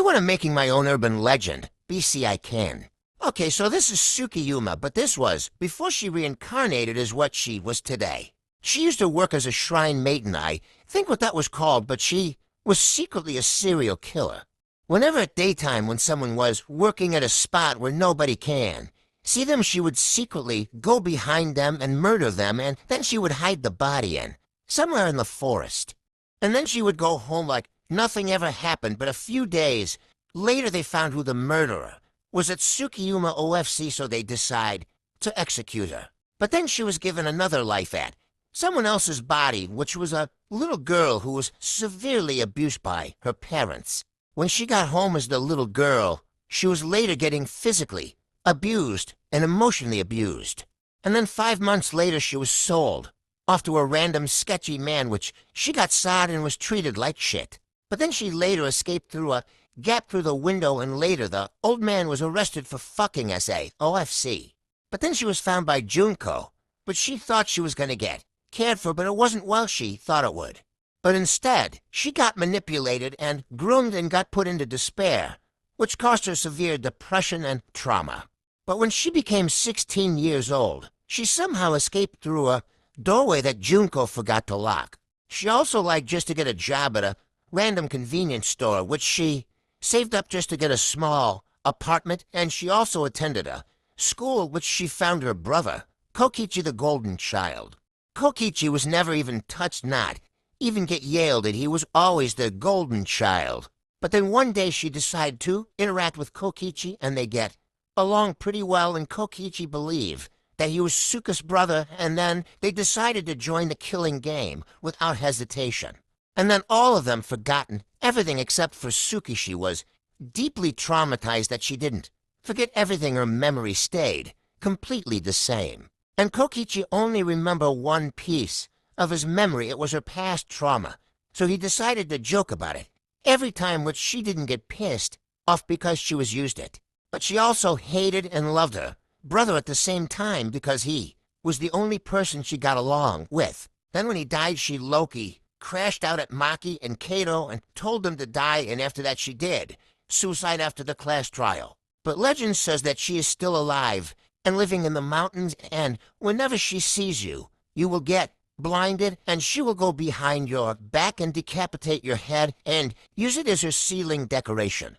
want to making my own urban legend. BC I can. Okay, so this is Tsukiyuma, but this was before she reincarnated as what she was today. She used to work as a shrine maiden, I think what that was called, but she was secretly a serial killer. Whenever at daytime when someone was working at a spot where nobody can see them, she would secretly go behind them and murder them, and then she would hide the body somewhere in the forest. And then she would go home like nothing ever happened, but a few days later they found who the murderer was at Tsukiyuma OFC, so they decide to execute her. But then she was given another life at someone else's body, which was a little girl who was severely abused by her parents. When she got home as the little girl, she was later getting physically abused and emotionally abused. And then 5 months later she was sold off to a random sketchy man, which she got sod and was treated like shit. But then she later escaped through a gap through the window, and later the old man was arrested for fucking SA, OFC. But then she was found by Junko, but she thought she was gonna get cared for, but it wasn't well she thought it would. But instead, she got manipulated and groomed and got put into despair, which caused her severe depression and trauma. But when she became 16 years old, she somehow escaped through a doorway that Junko forgot to lock. She also liked just to get a job at a random convenience store, which she saved up just to get a small apartment, and she also attended a school which she found her brother, Kokichi the Golden Child. Kokichi was never even touched, not even get yelled at. He was always the Golden Child. But then one day she decided to interact with Kokichi, and they get along pretty well, and Kokichi believed that he was Suka's brother, and then they decided to join the killing game without hesitation. And then all of them forgotten everything except for Suki. She was deeply traumatized that she didn't forget everything. Her memory stayed completely the same. And Kokichi only remembered one piece of his memory. It was her past trauma. So he decided to joke about it every time, which she didn't get pissed off because she was used it. But she also hated and loved her brother at the same time because he was the only person she got along with. Then when he died, she Loki crashed out at Maki and Kato and told them to die, and after that she did suicide after the class trial. But legend says that she is still alive and living in the mountains, and whenever she sees you, you will get blinded, and she will go behind your back and decapitate your head and use it as her ceiling decoration.